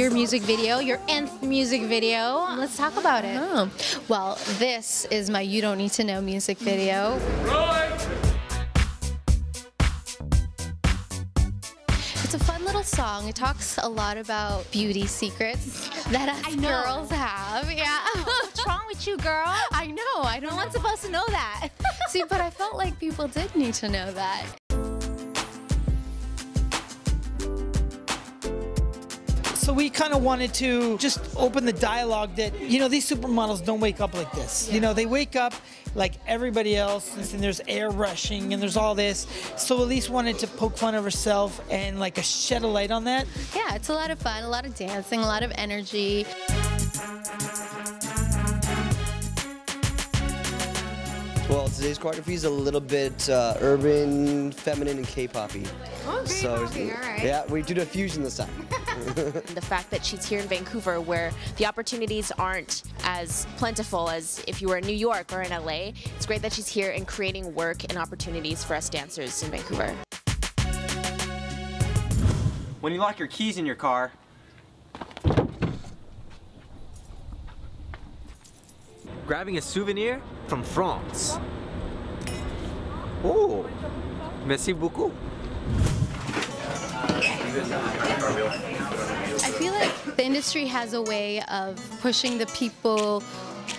your music video, your nth music video. Let's talk about it. Oh. Well, this is my You Don't Need to Know music video. It's a fun little song. It talks a lot about beauty secrets that us girls have. Yeah. What's wrong with you, girl? I know. I don't No one's supposed to know that. See, but I felt like people did need to know that. So we kind of wanted to just open the dialogue that, you know, these supermodels don't wake up like this. You know, they wake up like everybody else, and there's air rushing and there's all this. So Elise wanted to poke fun of herself and like shed a light on that. Yeah, it's a lot of fun, a lot of dancing, a lot of energy. Well, today's choreography is a little bit urban, feminine, and K-poppy. Oh, so, all right. yeah, we do the fusion this time. The fact that she's here in Vancouver, where the opportunities aren't as plentiful as if you were in New York or in LA, it's great that she's here and creating work and opportunities for us dancers in Vancouver. When you lock your keys in your car, grabbing a souvenir from France. Oh, merci beaucoup. I feel like the industry has a way of pushing the people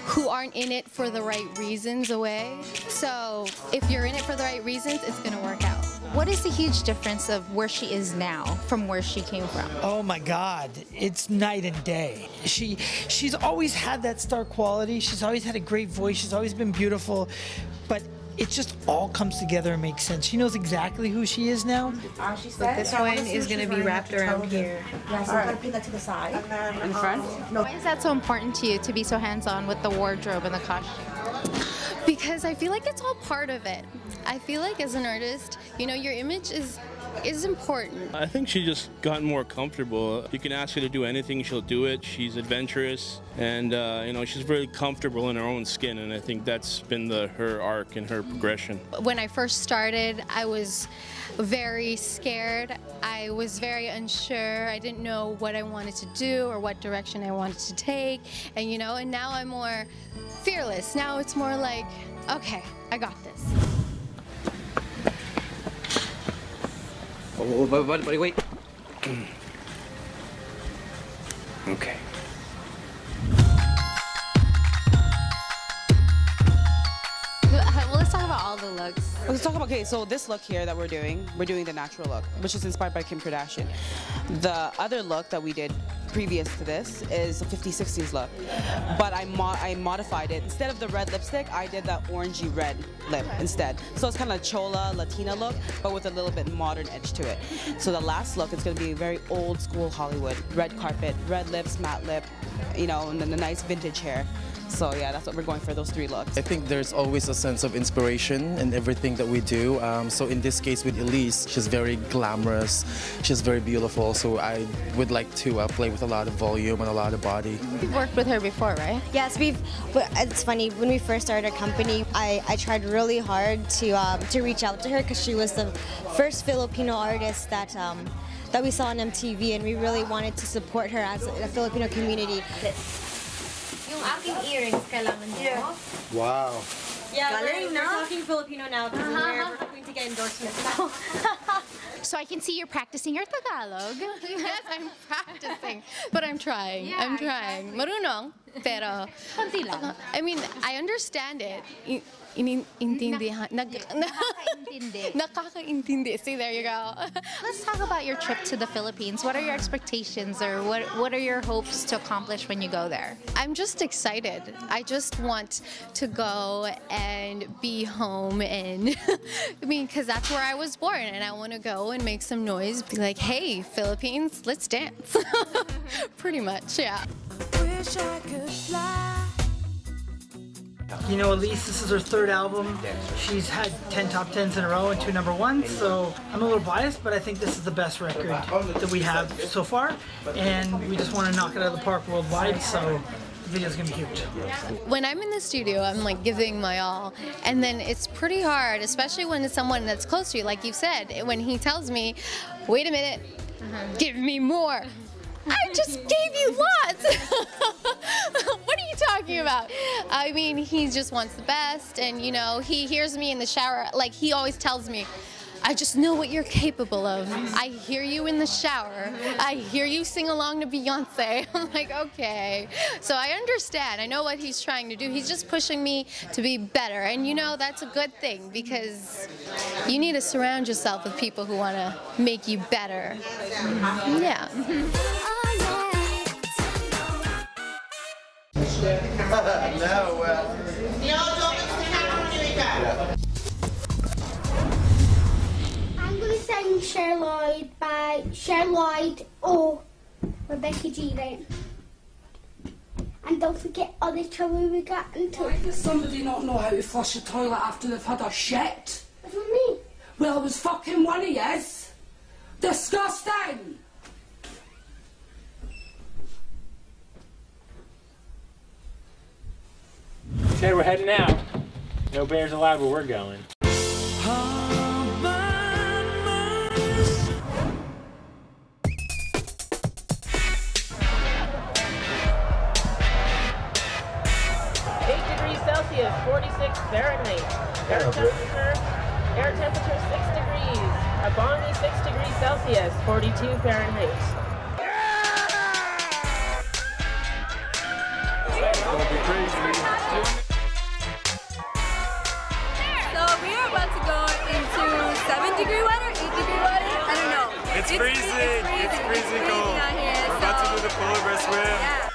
who aren't in it for the right reasons away. So if you're in it for the right reasons, it's gonna work out. What is the huge difference of where she is now from where she came from? Oh my God, it's night and day. She's always had that star quality. She's always had a great voice. She's always been beautiful, but it just all comes together and makes sense. She knows exactly who she is now. This one is going to be wrapped around here. Yeah, so I'm going to pin that to the side. In front? Why is that so important to you, to be so hands-on with the wardrobe and the costume? Because I feel like it's all part of it. I feel like as an artist, you know, your image is important. I think she just gotten more comfortable. You can ask her to do anything, she'll do it. She's adventurous, and you know, she's very comfortable in her own skin, and I think that's been her arc and her progression. When I first started, I was very scared. I was very unsure. I didn't know what I wanted to do or what direction I wanted to take, and you know, and now I'm more fearless. Now it's more like, okay, I got this. Wait. Okay. Well, let's talk about all the looks. Let's talk about, okay, so this look here that we're doing the natural look, which is inspired by Kim Kardashian. The other look that we did previous to this is a 50s, 60s look, but I modified it. Instead of the red lipstick, I did that orangey red lip instead. So it's kind of a chola, Latina look, but with a little bit modern edge to it. So the last look is going to be very old school Hollywood. Red carpet, red lips, matte lip, you know, and then the nice vintage hair. So yeah, that's what we're going for, those three looks. I think there's always a sense of inspiration in everything that we do. So in this case with Elise, she's very glamorous, she's very beautiful, so I would like to play with a lot of volume and a lot of body. You've worked with her before, right? Yes, it's funny, when we first started our company, I tried really hard to reach out to her because she was the first Filipino artist that we saw on MTV, and we really wanted to support her as a Filipino community. Yung aking earrings, kailangan mo. Wow. Yeah, we're talking Filipino now because we're hoping to get endorsements now. So I can see you're practicing your Tagalog. Yes, I'm practicing, but I'm trying. Yeah, I'm trying. Marunong, pero Konti lang. I mean, I understand it. Iniintindihan. Nakakaintindi. Nakakaintindi. See, there you go. Let's talk about your trip to the Philippines. What are your expectations, or what are your hopes to accomplish when you go there? I'm just excited. I just want to go and be home, and I mean, because that's where I was born, and I want to go and make some noise, be like, hey, Philippines, let's dance. Pretty much, yeah. Wish I could fly. You know, Elise, this is her third album. She's had 10 top 10s in a row and 2 number 1s, so I'm a little biased, but I think this is the best record that we have so far, and we just want to knock it out of the park worldwide, so the video's gonna be huge. When I'm in the studio, I'm like giving my all, and then it's pretty hard, especially when it's someone that's close to you, like you said, when he tells me, wait a minute, give me more. I just gave you lots. What are you talking about? I mean, he just wants the best, and you know, he hears me in the shower. Like, he always tells me, I just know what you're capable of. I hear you in the shower. I hear you sing along to Beyonce. I'm like, okay. So I understand. I know what he's trying to do. He's just pushing me to be better. And you know, that's a good thing because you need to surround yourself with people who want to make you better. Yeah. No, well. I'm going to sing Sherloid by Sherloid or Rebecca G. Then. And don't forget all the trouble we got into. Why does somebody not know how to flush a toilet after they've had a shit? What do you mean? Well, it was fucking one of yous. Disgusting! Okay, we're heading out. No bears allowed where we're going. Celsius, 46 Fahrenheit. Air temperature 6 degrees. A bongy 6 degrees Celsius, 42 Fahrenheit. So we are about to go into 7-degree weather, 8-degree weather. I don't know. It's freezing. It's freezing cold. Out here, we're about to do the polar bear swim. Yeah.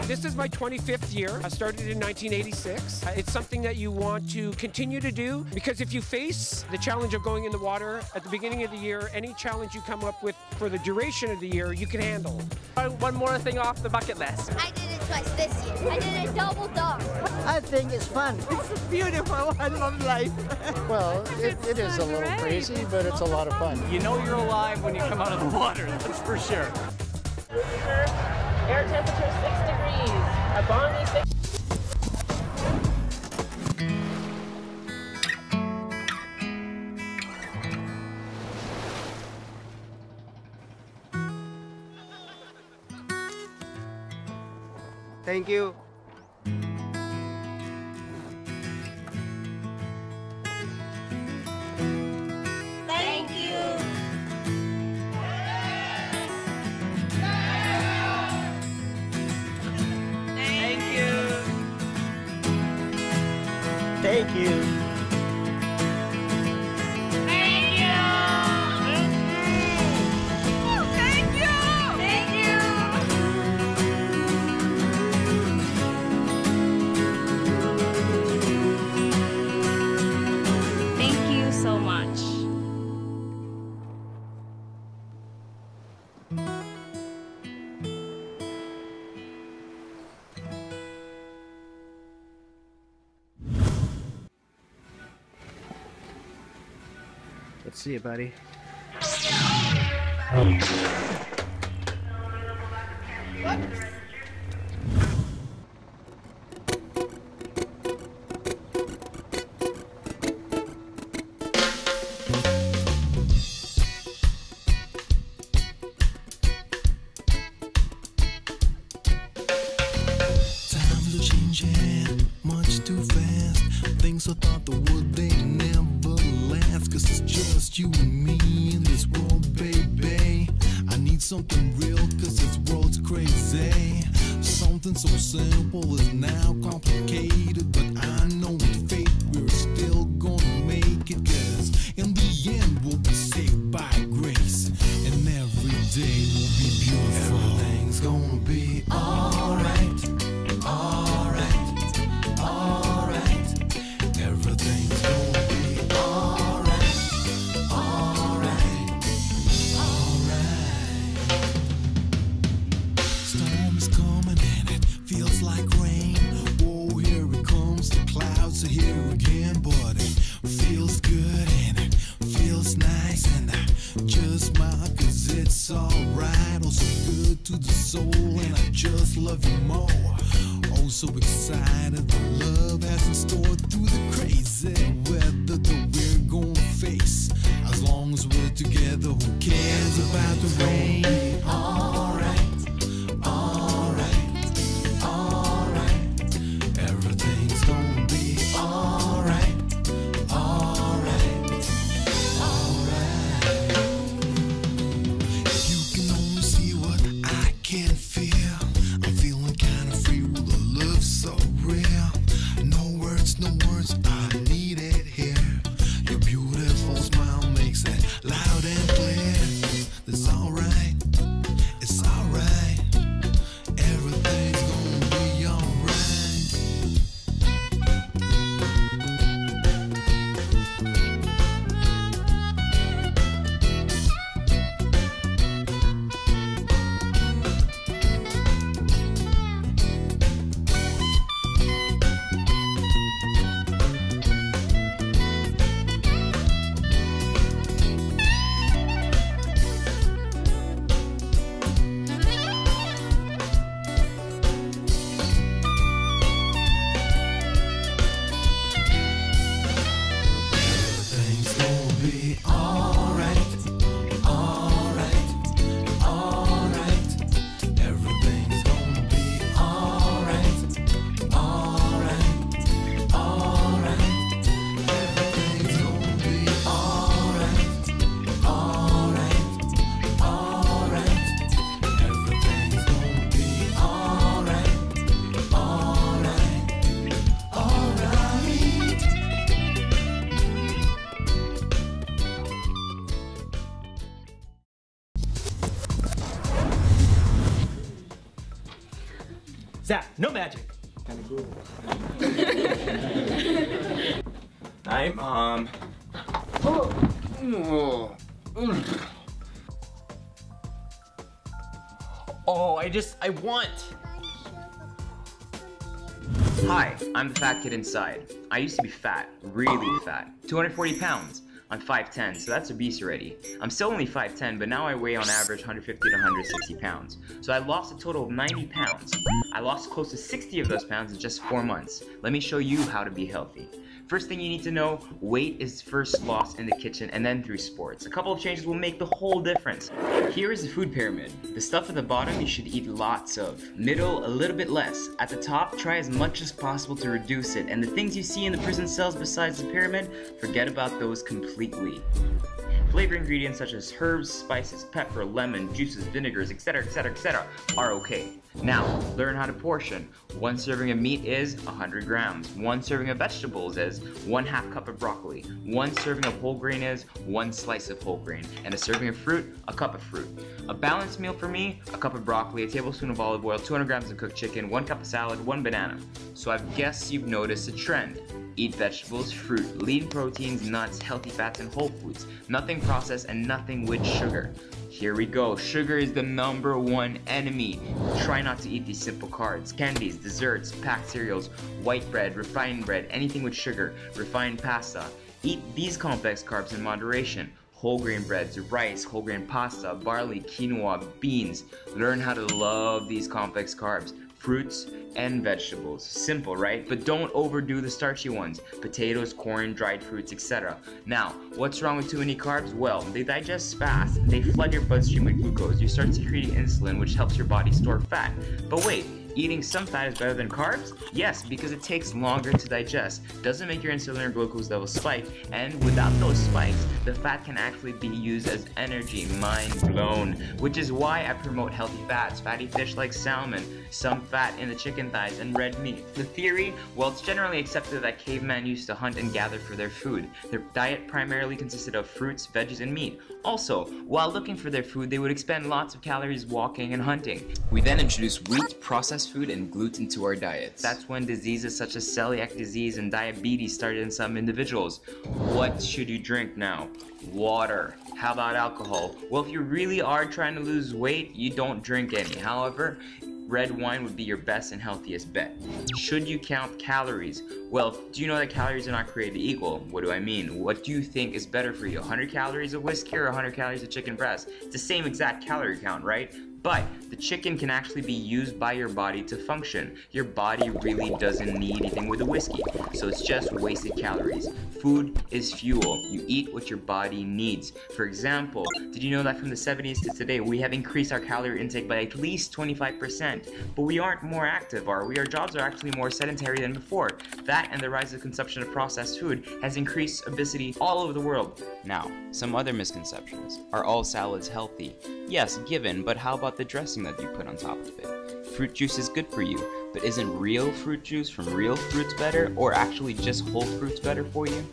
This is my 25th year. I started in 1986. It's something that you want to continue to do because if you face the challenge of going in the water at the beginning of the year, any challenge you come up with for the duration of the year, you can handle. One more thing off the bucket list. I did it twice this year. I did it double dog. I think it's fun. It's beautiful. I love life. Well, it is a little crazy, but it's a lot of fun. You know you're alive when you come out of the water, that's for sure. Air temperature 6 degrees. A bongy 6. Thank you. Thank you. Thank you. Thank you. Thank you. Thank you. Thank you so much. Let's see it, buddy. Times are changing much too fast. Things I thought the would they never last. Cause it's just you and me in this world, baby. I need something real cause this world's crazy. Something so simple is now complicated. But I know with faith we're still gonna make it. Cause in the end we'll be saved by grace. And every day will be beautiful. Everything's gonna be alright. Alright. Alright. Everything's gonna be alright. Alright. Alright. it's alright. Oh, so good to the soul, and I just love you more. Oh, so excited, the love has in store through the crazy weather that we're gonna face. As long as we're together, who cares about the rain? Alright, alright, alright. Everything's gonna be alright, alright, alright. You can only see what I can feel. I'm feeling kinda free with a love so real. No words, I need it here. Your beautiful smile makes it loud and clear. It's alright, it's alright. Everything's gonna be alright. Everything's gonna be alright, alright, alright. Everything's gonna be alright, alright, alright. Everything's gonna be alright, alright, alright. Everything's gonna be alright, alright, alright. Zach, no magic. Night, Mom. Oh, I want. Hi, I'm the fat kid inside. I used to be fat, really fat, 240 pounds. I'm 5'10", so that's obese already. I'm still only 5'10", but now I weigh on average 150 to 160 pounds. So I lost a total of 90 pounds. I lost close to 60 of those pounds in just 4 months. Let me show you how to be healthy. First thing you need to know, weight is first lost in the kitchen and then through sports. A couple of changes will make the whole difference. Here is the food pyramid. The stuff at the bottom you should eat lots of. Middle, a little bit less. At the top, try as much as possible to reduce it. And the things you see in the prison cells besides the pyramid, forget about those completely. Flavor ingredients such as herbs, spices, pepper, lemon, juices, vinegars, etc., etc., etc. are okay. Now, learn how to portion. 1 serving of meat is 100 grams. 1 serving of vegetables is 1/2 cup of broccoli. 1 serving of whole grain is 1 slice of whole grain. And a serving of fruit, a cup of fruit. A balanced meal for me, a cup of broccoli, a tablespoon of olive oil, 200 grams of cooked chicken, 1 cup of salad, 1 banana. So I guess you've noticed a trend. Eat vegetables, fruit, lean proteins, nuts, healthy fats, and whole foods. Nothing processed and nothing with sugar. Here we go. Sugar is the #1 enemy. Try not to eat these simple carbs, candies, desserts, packed cereals, white bread, refined bread, anything with sugar, refined pasta. Eat these complex carbs in moderation. Whole grain breads, rice, whole grain pasta, barley, quinoa, beans. Learn how to love these complex carbs. Fruits and vegetables. Simple, right? But don't overdo the starchy ones. Potatoes, corn, dried fruits, etc. Now, what's wrong with too many carbs? Well, they digest fast. They flood your bloodstream with glucose. You start secreting insulin, which helps your body store fat. But wait, eating some fat is better than carbs? Yes, because it takes longer to digest, doesn't make your insulin or glucose levels spike, and without those spikes, the fat can actually be used as energy. Mind blown. Which is why I promote healthy fats, fatty fish like salmon, some fat in the chicken thighs, and red meat. The theory, well, it's generally accepted that cavemen used to hunt and gather for their food. Their diet primarily consisted of fruits, veggies, and meat. Also, while looking for their food, they would expend lots of calories walking and hunting. We then introduced wheat, processed food, and gluten to our diets. That's when diseases such as celiac disease and diabetes started in some individuals. What should you drink now? Water. How about alcohol? Well, if you really are trying to lose weight, you don't drink any. However, red wine would be your best and healthiest bet. Should you count calories? Well, do you know that calories are not created equal? What do I mean? What do you think is better for you? 100 calories of whiskey or 100 calories of chicken breast? It's the same exact calorie count, right? But the chicken can actually be used by your body to function. Your body really doesn't need anything with the whiskey, so it's just wasted calories. Food is fuel. You eat what your body needs. For example, did you know that from the 70s to today, we have increased our calorie intake by at least 25%, but we aren't more active, are we? Our jobs are actually more sedentary than before. That and the rise of consumption of processed food has increased obesity all over the world. Now, some other misconceptions. Are all salads healthy? Yes, given, but how about the dressing that you put on top of it? Fruit juice is good for you, but isn't real fruit juice from real fruits better, or actually just whole fruits better for you?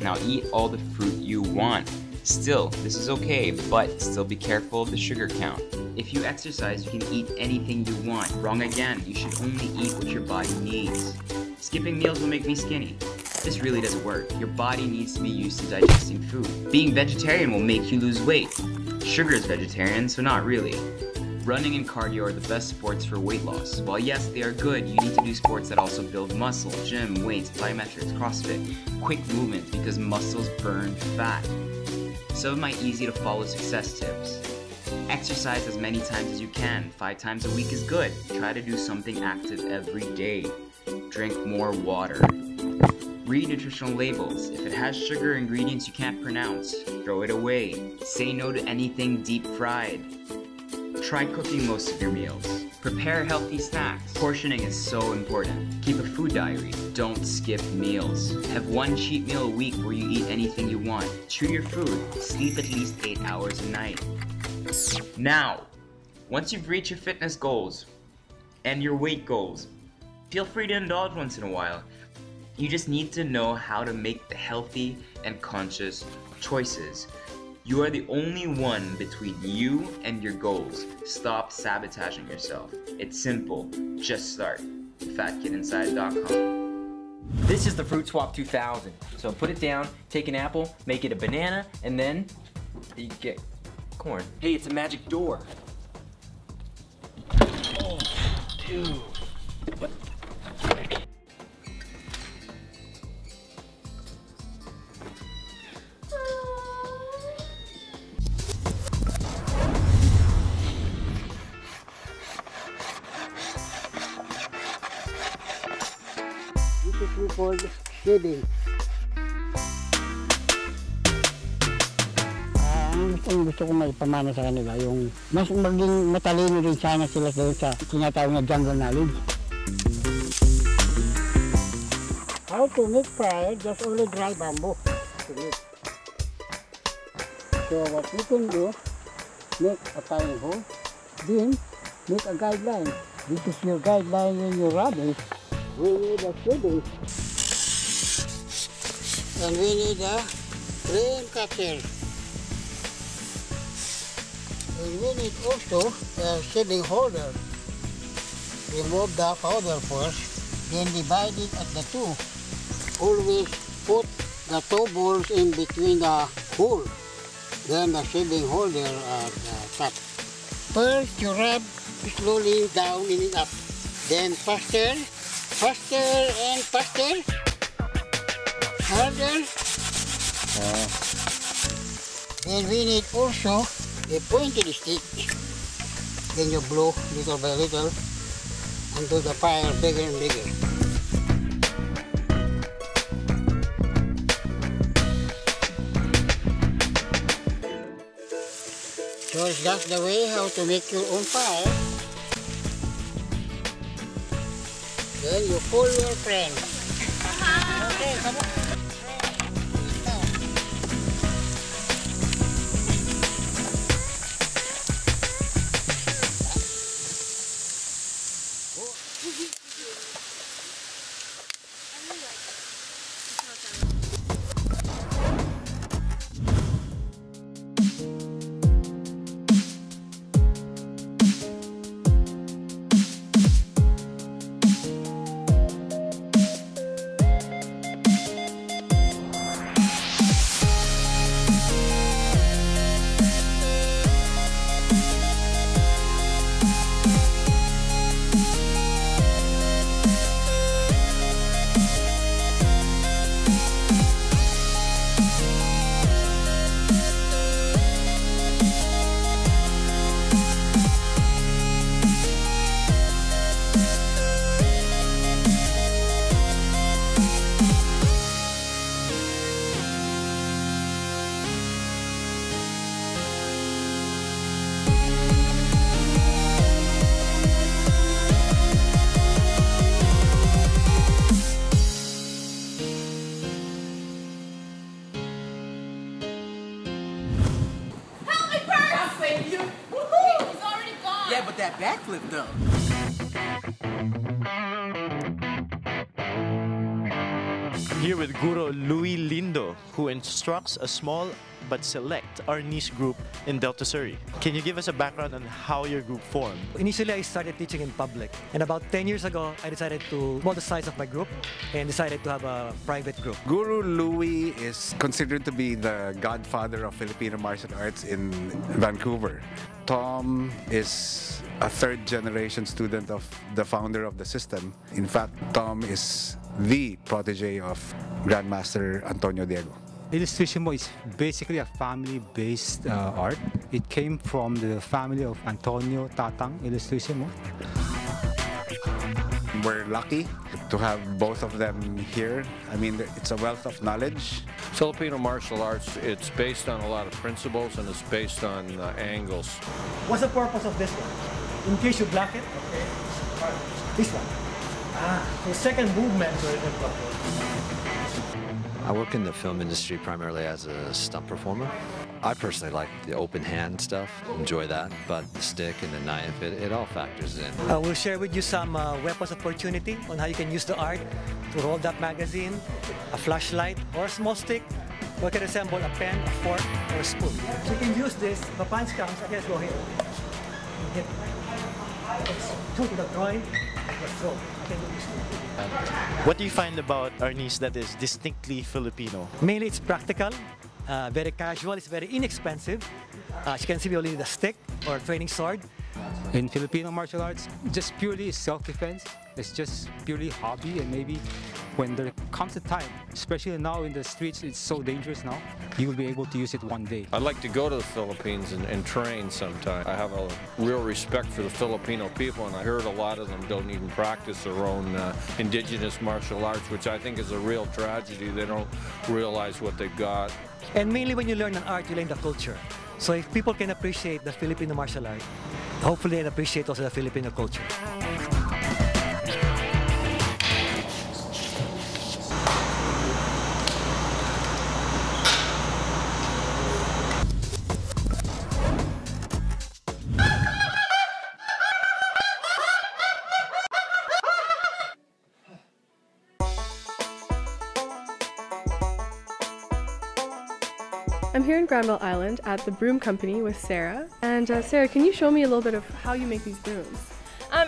Now eat all the fruit you want. Still, this is okay, but still be careful of the sugar count. If you exercise, you can eat anything you want. Wrong again, you should only eat what your body needs. Skipping meals will make me skinny. This really doesn't work. Your body needs to be used to digesting food. Being vegetarian will make you lose weight. Sugar is vegetarian, so not really. Running and cardio are the best sports for weight loss. While yes, they are good, you need to do sports that also build muscle, gym, weights, plyometrics, CrossFit, quick movements because muscles burn fat. Some of my easy to follow success tips. Exercise as many times as you can. 5 times a week is good. Try to do something active every day. Drink more water. Read nutritional labels. If it has sugar or ingredients you can't pronounce, throw it away. Say no to anything deep fried. Try cooking most of your meals. Prepare healthy snacks. Portioning is so important. Keep a food diary. Don't skip meals. Have 1 cheat meal a week where you eat anything you want. Chew your food. Sleep at least 8 hours a night. Now, once you've reached your fitness goals and your weight goals, feel free to indulge once in a while. You just need to know how to make the healthy and conscious choices. You are the only one between you and your goals. Stop sabotaging yourself. It's simple. Just start. FatKidInside.com. This is the Fruit Swap 2000. So put it down, take an apple, make it a banana, and then you get corn. Hey, it's a magic door. Oh, dude. What? This is called shading. Ang gusto kong maipamana sa kanila, yung mas maging matalino rin sana sila doon sa tinatawag na jungle knowledge. How to make fire, just only dry bamboo to make. So what you can do, make a tiny hole, then make a guideline. This is your guideline when you rub it. We need a shading. And we need a flame cutter. And we need also a shading holder. Remove the powder first, then divide it at the 2. Always put the 2 balls in between the hole. Then the shading holder at the top. First, you rub slowly down and up. Then faster, faster and faster. Harder. Then we need also a pointed stick. Then you blow little by little until the fire bigger and bigger. So that's the way how to make your own fire. Then you call your friend. Okay, come on. that, but that backflip though. I'm here with Guro Louis Lindo, who instructs a small but select Arnis group in Delta Surrey. Can you give us a background on how your group formed? Initially, I started teaching in public. And about 10 years ago, I decided to double the size of my group and decided to have a private group. Guro Louis is considered to be the godfather of Filipino martial arts in Vancouver. Tom is a third-generation student of the founder of the system. In fact, Tom is the protege of Grandmaster Antonio Diego. Illustrismo is basically a family-based art. It came from the family of Antonio Tatang Illustrismo. We're lucky to have both of them here. I mean, it's a wealth of knowledge. Filipino martial arts, it's based on a lot of principles and it's based on angles. What's the purpose of this one? In case you block it, this one. The second movement. I work in the film industry primarily as a stunt performer. I personally like the open hand stuff, enjoy that, but the stick and the knife, it all factors in. We'll share with you some weapons of opportunity on how you can use the art to roll that magazine, a flashlight, or a small stick, or can resemble a pen, a fork, or a spoon. So you can use this, the punch comes, I guess go here. Hit. Two to the groin, let's throw. I can do this too. What do you find about Arnis that is distinctly Filipino? Mainly it's practical, very casual, it's very inexpensive. As you can see, we only need a stick or a training sword. In Filipino martial arts, just purely self-defense. It's just purely hobby, and maybe when there comes a time, especially now in the streets, it's so dangerous now, you will be able to use it one day. I'd like to go to the Philippines and train sometime. I have a real respect for the Filipino people, and I heard a lot of them don't even practice their own indigenous martial arts, which I think is a real tragedy. They don't realize what they've got. And mainly when you learn an art, you learn the culture. So if people can appreciate the Filipino martial art, hopefully they can appreciate also the Filipino culture. I'm here in Granville Island at the Broom Company with Sarah. And Sarah, can you show me a little bit of how you make these brooms?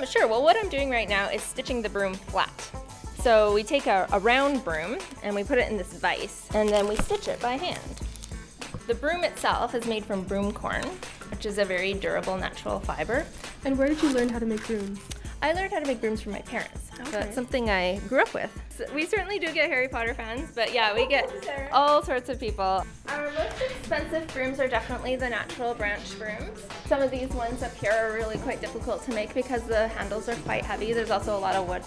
Sure. Well, what I'm doing right now is stitching the broom flat. So we take a round broom and we put it in this vise and then we stitch it by hand. The broom itself is made from broom corn, which is a very durable natural fiber. And where did you learn how to make brooms? I learned how to make brooms from my parents. Okay. So it's something I grew up with. So we certainly do get Harry Potter fans, but yeah, we get all sorts of people. Our most expensive brooms are definitely the natural branch brooms. Some of these ones up here are really quite difficult to make because the handles are quite heavy. There's also a lot of wood,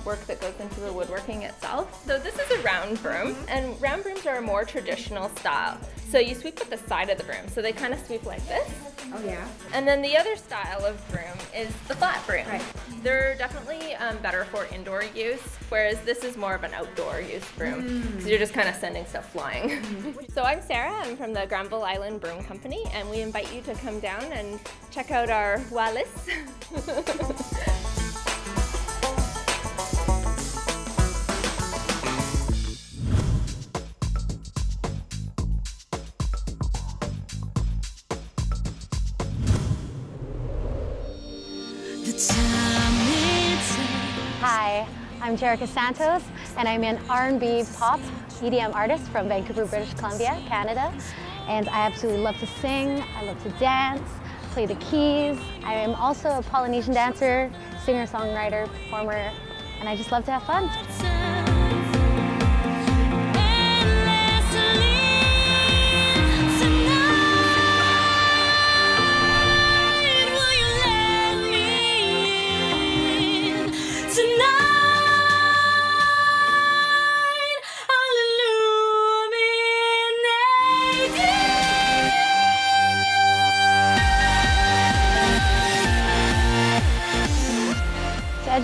work that goes into the woodworking itself. So this is a round broom, and round brooms are a more traditional style. So you sweep with the side of the broom, so they kind of sweep like this. Oh yeah. And then the other style of broom is the flat broom. Right. They're definitely better for indoor use, whereas this is more of an outdoor use broom. So you're just kind of sending stuff flying. So I'm Sarah, I'm from the Granville Island Broom Company, and we invite you to come down and check out our wallis. Hi, I'm Jerica Santos, and I'm an R&B pop EDM artist from Vancouver, British Columbia, Canada. And I absolutely love to sing, I love to dance, play the keys. I am also a Polynesian dancer, singer, songwriter, performer, and I just love to have fun.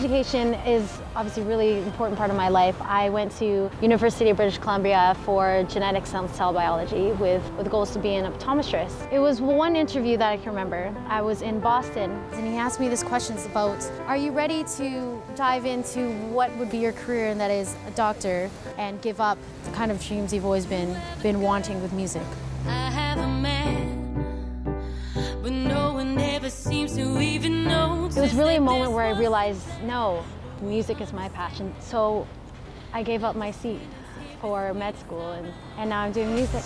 Education is obviously a really important part of my life. I went to University of British Columbia for genetics and cell biology with goals to be an optometrist. It was one interview that I can remember. I was in Boston and he asked me this question about, are you ready to dive into what would be your career, and that is a doctor, and give up the kind of dreams you've always been wanting with music? I have a man, but no one ever seems to even know. It was really a moment where I realized, no, music is my passion. So I gave up my seat for med school, and now I'm doing music.